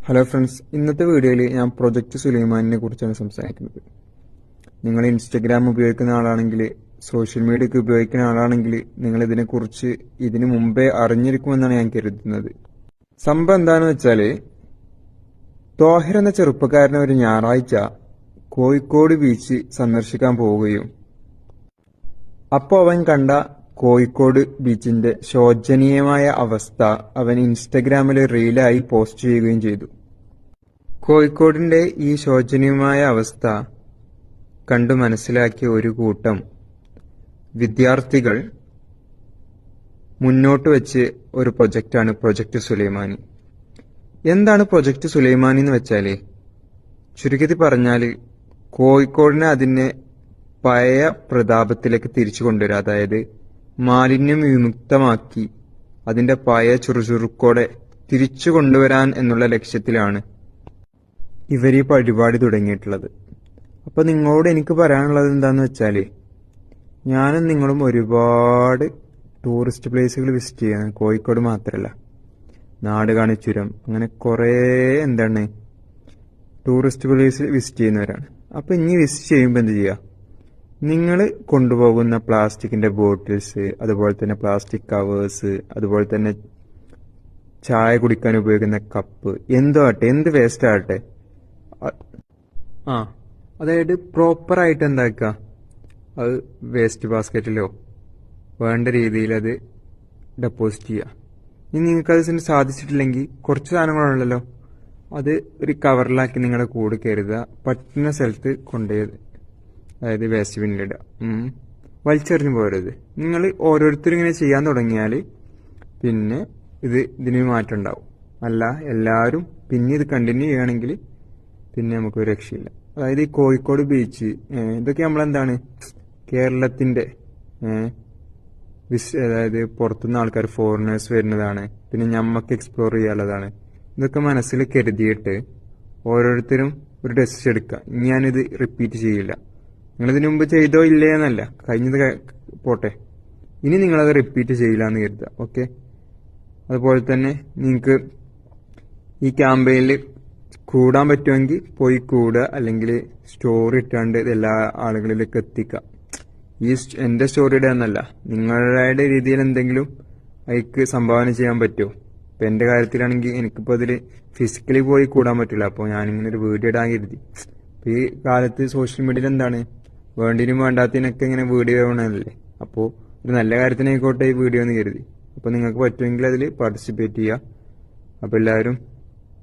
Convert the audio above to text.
Hello friends, ഇന്നത്തെ വീഡിയോയിൽ ഞാൻ പ്രൊജക്റ്റ് സുലൈമാനിനെ കുറിച്ചാണ് സംസാരിക്കുന്നത്. നിങ്ങൾ ഇൻസ്റ്റഗ്രാം ഉപയോഗിക്കുന്ന ആളാണെങ്കിൽ, സോഷ്യൽ മീഡിയ ഉപയോഗിക്കുന്ന ആളാണെങ്കിൽ നിങ്ങൾ ഇതിനെക്കുറിച്ച് ഇതിനു മുമ്പേ അറിഞ്ഞിരിക്കുമെന്നാണ് ഞാൻ കരുതുന്നത്. സംഭവം എന്താണെന്ന് വെച്ചാൽ, തോഹിർ എന്ന ചെറുപ്പക്കാരനെ ഒരു ഞായറാഴ്ച കോഴിക്കോട് ബീച്ച് സന്ദർശിക്കാൻ പോവുകയും അപ്പോൾ അവൻ കണ്ട കോഴിക്കോട് ബീച്ചിന്റെ ശോചനീയമായ അവസ്ഥ അവൻ ഇൻസ്റ്റഗ്രാമിൽ റീലായി പോസ്റ്റ് ചെയ്യുകയും ചെയ്തു. കോഴിക്കോടിന്റെ ഈ ശോചനീയമായ അവസ്ഥ കണ്ടു മനസ്സിലാക്കിയ ഒരു കൂട്ടം വിദ്യാർത്ഥികൾ മുന്നോട്ട് വെച്ച് ഒരു പ്രൊജക്റ്റാണ് പ്രൊജക്റ്റ് സുലൈമാനി. എന്താണ് പ്രൊജക്റ്റ് സുലൈമാനി എന്ന് വെച്ചാൽ, ചുരുക്കത്തിൽ പറഞ്ഞാൽ കോഴിക്കോടിനെ അതിനെ പഴയ പ്രതാപത്തിലേക്ക് തിരിച്ചു കൊണ്ടുവരിക. അതായത് മാലിന്യം വിമുക്തമാക്കി അതിന്റെ പഴയ ചുറുചുറുക്കോടെ തിരിച്ചു കൊണ്ടുവരാൻ എന്നുള്ള ലക്ഷ്യത്തിലാണ് ഇവർ ഈ പരിപാടി തുടങ്ങിയിട്ടുള്ളത്. അപ്പൊ നിങ്ങളോട് എനിക്ക് പറയാനുള്ളത് എന്താന്ന് വെച്ചാൽ, ഞാനും നിങ്ങളും ഒരുപാട് ടൂറിസ്റ്റ് പ്ലേസുകൾ വിസിറ്റ് ചെയ്യണം. കോഴിക്കോട് മാത്രമല്ല, നാടുകാണി ചുരം, അങ്ങനെ കുറേ ടൂറിസ്റ്റ് പ്ലേസ് വിസിറ്റ് ചെയ്യുന്നവരാണ്. അപ്പൊ ഇനി വിസിറ്റ് ചെയ്യുമ്പോൾ എന്ത് ചെയ്യുക, നിങ്ങൾ കൊണ്ടുപോകുന്ന പ്ലാസ്റ്റിക്കിന്റെ ബോട്ടിൽസ്, അതുപോലെ തന്നെ പ്ലാസ്റ്റിക് കവേഴ്സ്, അതുപോലെ തന്നെ ചായ കുടിക്കാൻ ഉപയോഗിക്കുന്ന കപ്പ്, എന്തോ ആട്ടെ, എന്ത് വേസ്റ്റ് ആകട്ടെ, അതായത് പ്രോപ്പറായിട്ട് എന്താക്കുക, അത് വേസ്റ്റ് ബാസ്ക്കറ്റിലോ വേണ്ട രീതിയിൽ അത് ഡെപ്പോസിറ്റ് ചെയ്യുക. ഇനി നിങ്ങൾക്കത് സാധിച്ചിട്ടില്ലെങ്കിൽ കുറച്ച് സാധനങ്ങളുണ്ടല്ലോ, അത് ഒരു കവറിലാക്കി നിങ്ങളുടെ കൂടെ കരുതുക. പറ്റുന്ന സ്ഥലത്ത് കൊണ്ടുപോയി, അതായത് വേസ്റ്റ് ബിന്നിലിടുക. വലിച്ചെറിഞ്ഞു പോരരുത്. നിങ്ങൾ ഓരോരുത്തരും ഇങ്ങനെ ചെയ്യാൻ തുടങ്ങിയാൽ പിന്നെ ഇതിന് മാറ്റം ഉണ്ടാവും. അല്ല, എല്ലാവരും പിന്നെ ഇത് കണ്ടിന്യൂ ചെയ്യുകയാണെങ്കിൽ പിന്നെ നമുക്ക് ഒരു രക്ഷയില്ല. അതായത് ഈ കോഴിക്കോട് ബീച്ച്, ഇതൊക്കെ നമ്മളെന്താണ്, കേരളത്തിന്റെ അതായത് പുറത്തുനിന്ന് ആൾക്കാർ, ഫോറിനേഴ്സ് വരുന്നതാണ്, പിന്നെ ഞമ്മക്ക് എക്സ്പ്ലോർ ചെയ്യാനുള്ളതാണ്. ഇതൊക്കെ മനസ്സിൽ കരുതിയിട്ട് ഓരോരുത്തരും ഒരു ഡെസിഷൻ എടുക്കുക. ഞാനിത് റിപ്പീറ്റ് ചെയ്യില്ല. നിങ്ങളിതിനു മുമ്പ് ചെയ്തോ ഇല്ലേ എന്നല്ല, കഴിഞ്ഞത് പോട്ടെ, ഇനി നിങ്ങളത് റിപ്പീറ്റ് ചെയ്യില്ല എന്ന് കരുതുക. ഓക്കെ. അതുപോലെ തന്നെ നിങ്ങൾക്ക് ഈ ക്യാമ്പയിനിൽ കൂടാൻ പറ്റുമെങ്കിൽ പോയി കൂടുക, അല്ലെങ്കിൽ സ്റ്റോറി ഇട്ടാണ്ട് എല്ലാ ആളുകളിലേക്ക് എത്തിക്കുക. ഈ എന്റെ സ്റ്റോറി ഇടുക എന്നല്ല, നിങ്ങളുടെ രീതിയിൽ എന്തെങ്കിലും അതിക്ക് സംഭാവന ചെയ്യാൻ പറ്റുമോ. ഇപ്പൊ എന്റെ കാര്യത്തിലാണെങ്കിൽ എനിക്കിപ്പോൾ അതിൽ ഫിസിക്കലി പോയി കൂടാൻ പറ്റില്ല. അപ്പോൾ ഞാനിങ്ങനെ ഒരു വീഡിയോ ഇടാൻ കരുതി. ഈ കാലത്ത് സോഷ്യൽ മീഡിയയിൽ എന്താണ്, വേണ്ടിനും വേണ്ടാത്തതിനൊക്കെ ഇങ്ങനെ വീഡിയോ വേണമല്ലേ. അപ്പോൾ ഒരു നല്ല കാര്യത്തിനായിക്കോട്ടെ ഈ വീഡിയോ എന്ന് കരുതി. അപ്പോൾ നിങ്ങൾക്ക് പറ്റുമെങ്കിൽ അതിൽ പാർട്ടിസിപ്പേറ്റ് ചെയ്യുക. അപ്പോൾ എല്ലാവരും